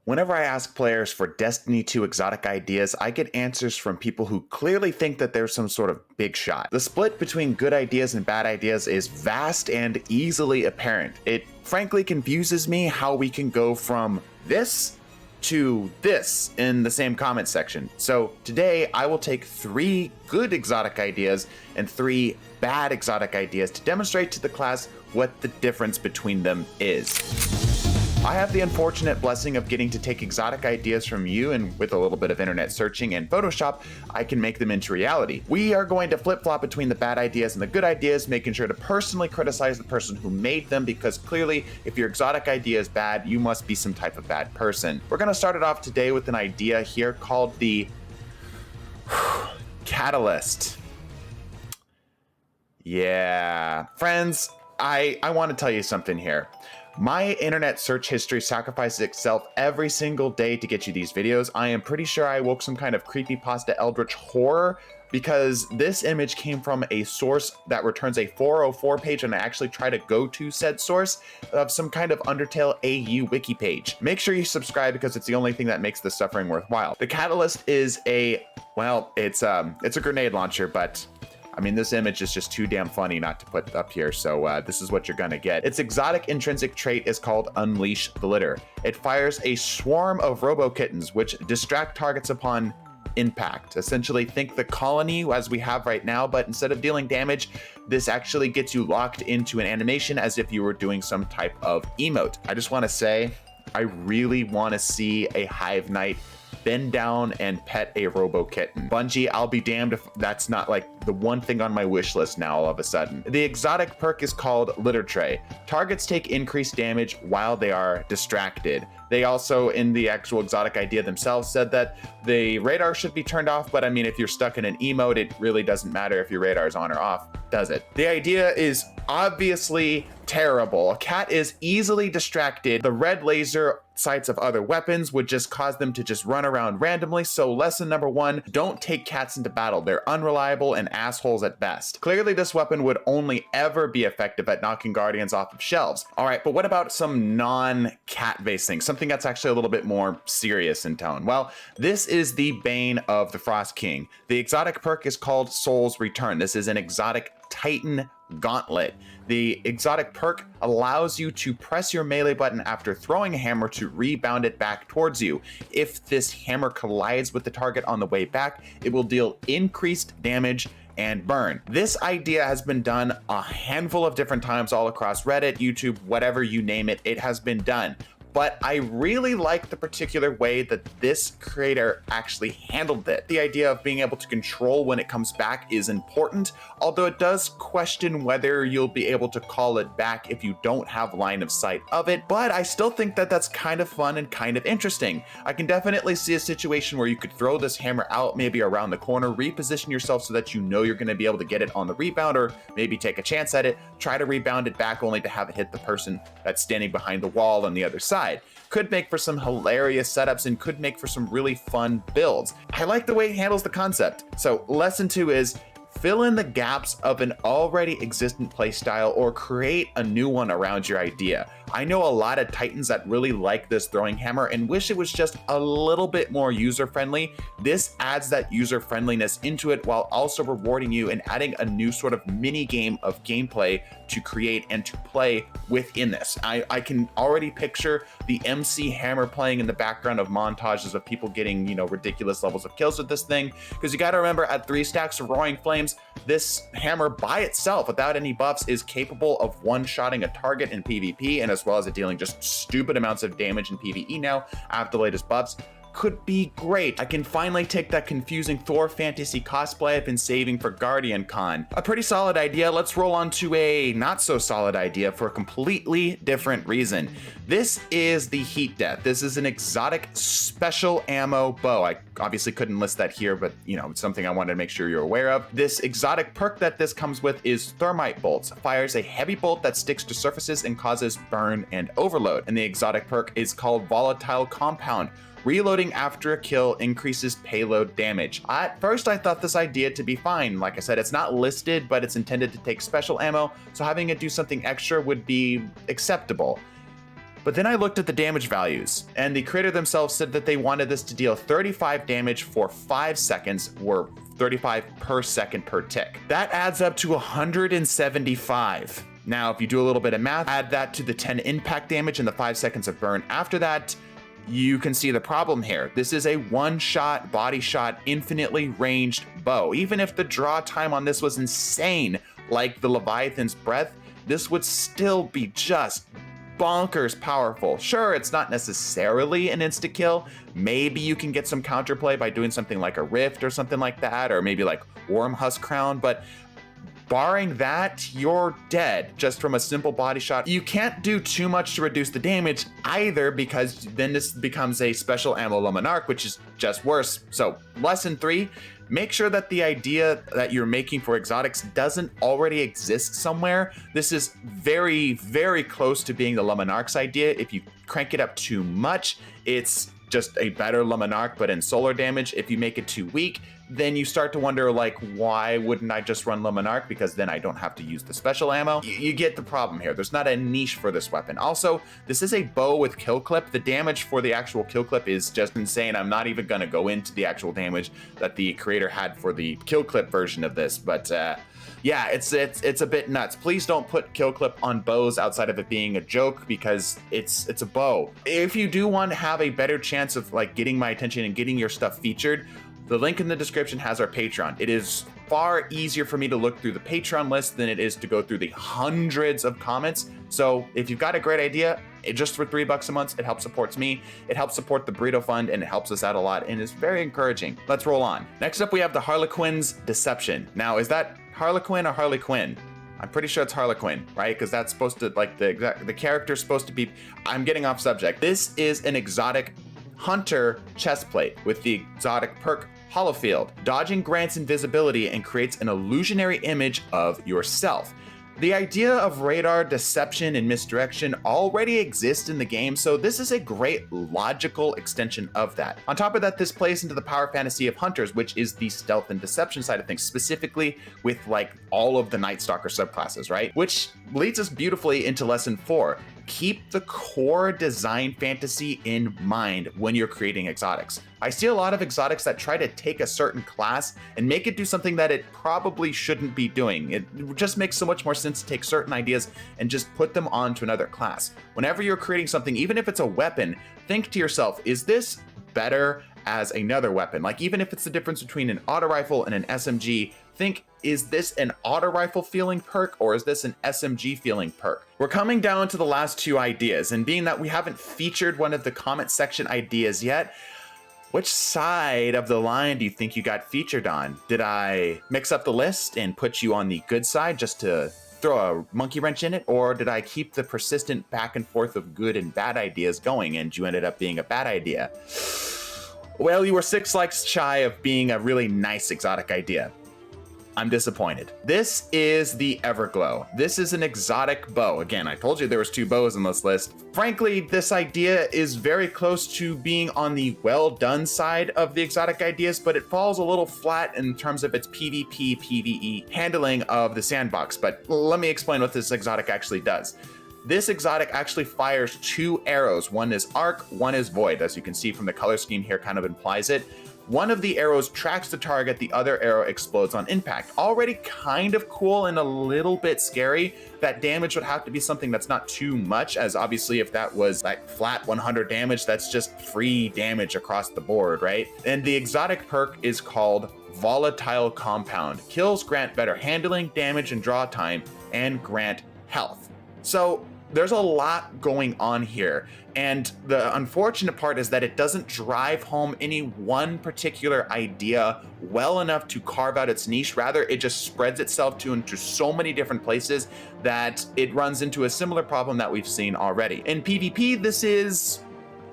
Whenever I ask players for Destiny 2 exotic ideas, I get answers from people who clearly think that there's some sort of big shot. The split between good ideas and bad ideas is vast and easily apparent. It frankly confuses me how we can go from this to this in the same comment section. So today I will take 3 good exotic ideas and 3 bad exotic ideas to demonstrate to the class what the difference between them is. I have the unfortunate blessing of getting to take exotic ideas from you, and with a little bit of internet searching and Photoshop, I can make them into reality. We are going to flip-flop between the bad ideas and the good ideas, making sure to personally criticize the person who made them, because clearly, if your exotic idea is bad, you must be some type of bad person. We're going to start it off today with an idea here called the catalyst. Yeah, friends, I want to tell you something here. My internet search history sacrifices itself every single day to get you these videos. I am pretty sure I woke some kind of creepypasta eldritch horror, because this image came from a source that returns a 404 page, and I actually try to go to said source of some kind of Undertale AU wiki page. Make sure you subscribe, because it's the only thing that makes the suffering worthwhile. The catalyst is it's a grenade launcher, but I mean, this image is just too damn funny not to put up here, so this is what you're gonna get. Its exotic intrinsic trait is called Unleash the Litter. It fires a swarm of robo-kittens, which distract targets upon impact. Essentially, think the colony as we have right now, but instead of dealing damage, this actually gets you locked into an animation as if you were doing some type of emote. I just wanna say, I really wanna see a Hive Knight bend down and pet a robo kitten. Bungie, I'll be damned if that's not like the one thing on my wish list now all of a sudden. The exotic perk is called Litter Tray. Targets take increased damage while they are distracted. They also, in the actual exotic idea themselves, said that the radar should be turned off, but I mean, if you're stuck in an emote, it really doesn't matter if your radar is on or off, does it? The idea is obviously terrible. A cat is easily distracted. The red laser sights of other weapons would just cause them to just run around randomly. So lesson number 1, don't take cats into battle. They're unreliable and assholes at best. Clearly this weapon would only ever be effective at knocking guardians off of shelves. All right, but what about some non-cat based things? Something that's actually a little bit more serious in tone. Well, this is the Bane of the Frost King. The exotic perk is called Soul's Return. This is an exotic Titan Gauntlet. The exotic perk allows you to press your melee button after throwing a hammer to rebound it back towards you. If this hammer collides with the target on the way back, it will deal increased damage and burn. This idea has been done a handful of different times all across Reddit, YouTube, whatever you name it, it has been done. But I really like the particular way that this creator actually handled it. The idea of being able to control when it comes back is important, although it does question whether you'll be able to call it back if you don't have line of sight of it, but I still think that that's kind of fun and kind of interesting. I can definitely see a situation where you could throw this hammer out maybe around the corner, reposition yourself so that you know you're going to be able to get it on the rebound, or maybe take a chance at it, try to rebound it back only to have it hit the person that's standing behind the wall on the other side. Could make for some hilarious setups and could make for some really fun builds. I like the way it handles the concept. So lesson 2 is fill in the gaps of an already existent playstyle or create a new one around your idea. I know a lot of Titans that really like this throwing hammer and wish it was just a little bit more user-friendly. This adds that user-friendliness into it while also rewarding you and adding a new sort of mini game of gameplay to create and to play within this. I can already picture the MC Hammer playing in the background of montages of people getting, ridiculous levels of kills with this thing. Because you gotta remember, at 3 stacks of Roaring Flames, this hammer by itself, without any buffs, is capable of one-shotting a target in PvP, and as well as it dealing just stupid amounts of damage in PvE now after the latest buffs. Could be great. I can finally take that confusing Thor fantasy cosplay I've been saving for Guardian Con. A pretty solid idea. Let's roll on to a not so solid idea for a completely different reason. This is the Heat Death. This is an exotic special ammo bow. I obviously couldn't list that here, but it's something I wanted to make sure you're aware of. This exotic perk that this comes with is Thermite Bolts. Fires a heavy bolt that sticks to surfaces and causes burn and overload. And the exotic perk is called Volatile Compound. Reloading after a kill increases payload damage. At first, I thought this idea to be fine. Like I said, it's not listed, but it's intended to take special ammo, so having it do something extra would be acceptable. But then I looked at the damage values, and the creator themselves said that they wanted this to deal 35 damage for 5 seconds, or 35 per second per tick. That adds up to 175. Now, if you do a little bit of math, add that to the 10 impact damage and the 5 seconds of burn after that, you can see the problem here. This is a one-shot, body shot, infinitely ranged bow. Even if the draw time on this was insane, like the Leviathan's Breath, this would still be just bonkers powerful. Sure, it's not necessarily an insta-kill. Maybe you can get some counterplay by doing something like a Rift or something like that, or maybe like Wormhusk Crown, but barring that, you're dead just from a simple body shot. You can't do too much to reduce the damage either, because then this becomes a special ammo Luminarch, which is just worse. So lesson 3, make sure that the idea that you're making for exotics doesn't already exist somewhere. This is very, very close to being the Luminarch's idea. If you crank it up too much, it's just a better Luminarch, but in solar damage. If you make it too weak, then you start to wonder, like, why wouldn't I just run Luminarch? Because then I don't have to use the special ammo. You get the problem here. There's not a niche for this weapon. Also, this is a bow with kill clip. The damage for the actual kill clip is just insane. I'm not even going to go into the actual damage that the creator had for the kill clip version of this, but yeah, it's a bit nuts. Please don't put kill clip on bows outside of it being a joke, because it's a bow. If you do want to have a better chance of like getting my attention and getting your stuff featured, the link in the description has our Patreon. It is far easier for me to look through the Patreon list than it is to go through the hundreds of comments. So if you've got a great idea, just for $3 a month, it helps supports me, it helps support the Burrito Fund, and it helps us out a lot, and it's very encouraging. Let's roll on. Next up, we have the Harlequin's Deception. Now, is that Harlequin or Harley Quinn? I'm pretty sure it's Harlequin, right? Because that's supposed to, like, the character's supposed to be, I'm getting off subject. This is an exotic hunter chestplate with the exotic perk Holofield. Dodging grants invisibility and creates an illusionary image of yourself. The idea of radar, deception, and misdirection already exist in the game, so this is a great logical extension of that. On top of that, this plays into the power fantasy of hunters, which is the stealth and deception side of things, specifically with like all of the Night Stalker subclasses, right? Which leads us beautifully into lesson 4. Keep the core design fantasy in mind when you're creating exotics. I see a lot of exotics that try to take a certain class and make it do something that it probably shouldn't be doing. It just makes so much more sense to take certain ideas and just put them onto another class. Whenever you're creating something, even if it's a weapon, think to yourself, is this better as another weapon? Like, even if it's the difference between an auto rifle and an SMG, think, is this an auto rifle feeling perk or is this an SMG feeling perk? We're coming down to the last 2 ideas, and being that we haven't featured one of the comment section ideas yet, which side of the line do you think you got featured on? Did I mix up the list and put you on the good side just to throw a monkey wrench in it? Or did I keep the persistent back and forth of good and bad ideas going and you ended up being a bad idea? Well, you were 6 likes shy of being a really nice exotic idea. I'm disappointed. This is the Everglow. This is an exotic bow. Again, I told you there was 2 bows on this list. Frankly, this idea is very close to being on the well done side of the exotic ideas, but it falls a little flat in terms of its PvP, PvE handling of the sandbox. But let me explain what this exotic actually does. This exotic actually fires 2 arrows. One is arc, one is void. As you can see from the color scheme here, kind of implies it. One of the arrows tracks the target, the other arrow explodes on impact. Already kind of cool and a little bit scary. That damage would have to be something that's not too much, as obviously if that was like flat 100 damage, that's just free damage across the board, right? And the exotic perk is called Volatile Compound. Kills grant better handling, damage, and draw time, and grant health. So there's a lot going on here, and the unfortunate part is that it doesn't drive home any one particular idea well enough to carve out its niche. Rather, it just spreads itself into so many different places that it runs into a similar problem that we've seen already. In PvP, this is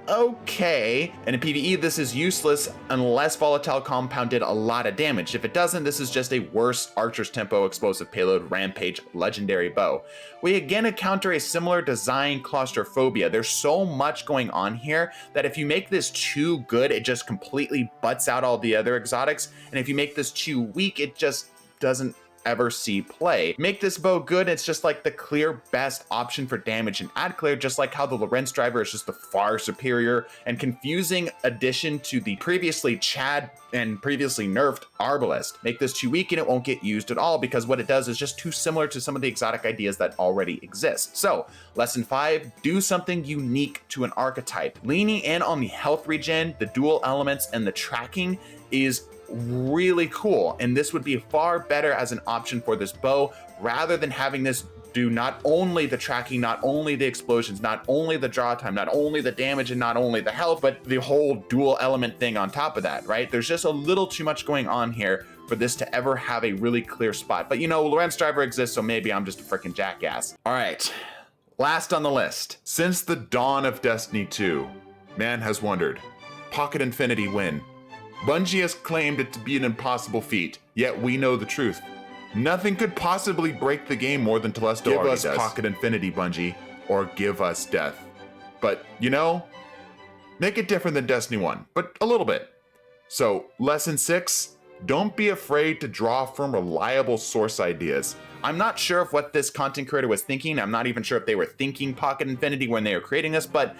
okay, and in PvE this is useless unless Volatile Compound did a lot of damage. If it doesn't, this is just a worse Archer's Tempo, Explosive Payload, Rampage, Legendary Bow. We again encounter a similar design claustrophobia. There's so much going on here that if you make this too good, it just completely butts out all the other exotics, and if you make this too weak, it just doesn't ever see play. Make this bow good, it's just like the clear best option for damage and ad clear, just like how the Lorenz driver is just the far superior and confusing addition to the previously Chad and previously nerfed Arbalest. Make this too weak and it won't get used at all, because what it does is just too similar to some of the exotic ideas that already exist. So, lesson 5, do something unique to an archetype. Leaning in on the health regen, the dual elements, and the tracking is really cool, and this would be far better as an option for this bow, rather than having this do not only the tracking, not only the explosions, not only the draw time, not only the damage, and not only the health, but the whole dual element thing on top of that, right? There's just a little too much going on here for this to ever have a really clear spot. But you know, Lorenz driver exists, so maybe I'm just a freaking jackass. All right, last on the list. Since the dawn of Destiny 2, man has wondered, Pocket Infinity win? Bungie has claimed it to be an impossible feat, yet we know the truth. Nothing could possibly break the game more than Telesto already does. Give us Pocket Infinity, Bungie, or give us death. But, you know, make it different than Destiny 1, but a little bit. So, lesson 6, don't be afraid to draw from reliable source ideas. I'm not sure if what this content creator was thinking. I'm not even sure if they were thinking Pocket Infinity when they were creating this, but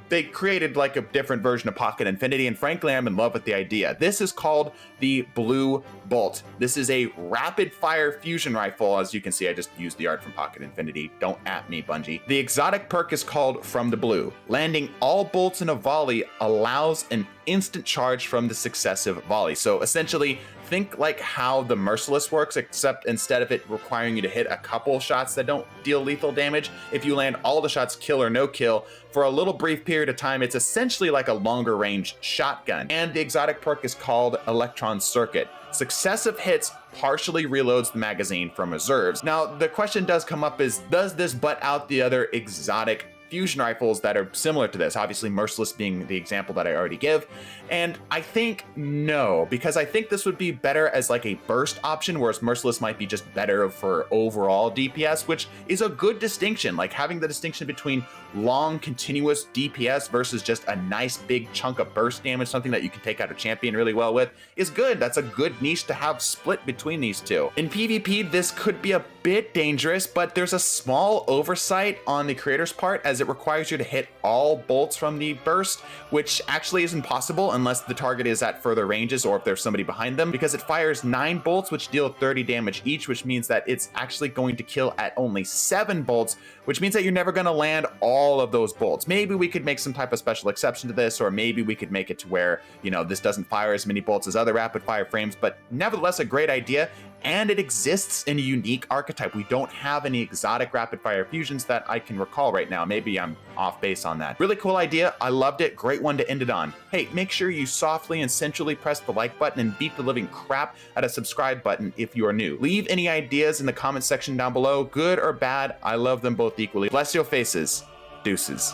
they created like a different version of Pocket Infinity, and frankly, I'm in love with the idea. This is called the Blue Bolt. This is a rapid fire fusion rifle. As you can see, I just used the art from Pocket Infinity. Don't at me, Bungie. The exotic perk is called From the Blue. Landing all bolts in a volley allows an instant charge from the successive volley. So essentially, think like how the Merciless works, except instead of it requiring you to hit a couple shots that don't deal lethal damage, if you land all the shots, kill or no kill, for a little brief period of time, it's essentially like a longer range shotgun. And the exotic perk is called Electron Circuit. Successive hits partially reloads the magazine from reserves. Now, the question does come up is, does this butt out the other exotic fusion rifles that are similar to this? Obviously, Merciless being the example that I already give. And I think no, because I think this would be better as like a burst option, whereas Merciless might be just better for overall DPS, which is a good distinction. Like having the distinction between long, continuous DPS versus just a nice big chunk of burst damage, something that you can take out a champion really well with, is good. That's a good niche to have split between these two. In PvP, this could be a bit dangerous, but there's a small oversight on the creator's part, as it requires you to hit all bolts from the burst, which actually isn't possible unless the target is at further ranges or if there's somebody behind them, because it fires 9 bolts which deal 30 damage each, which means that it's actually going to kill at only 7 bolts, which means that you're never going to land all of those bolts. Maybe we could make some type of special exception to this, or maybe we could make it to where, you know, this doesn't fire as many bolts as other rapid fire frames, but nevertheless a great idea. And it exists in a unique archetype. We don't have any exotic rapid fire fusions that I can recall right now. Maybe I'm off base on that. Really cool idea. I loved it. Great one to end it on. Hey, make sure you softly and centrally press the like button and beat the living crap out of subscribe button if you are new. Leave any ideas in the comment section down below, good or bad. I love them both equally. Bless your faces. Deuces.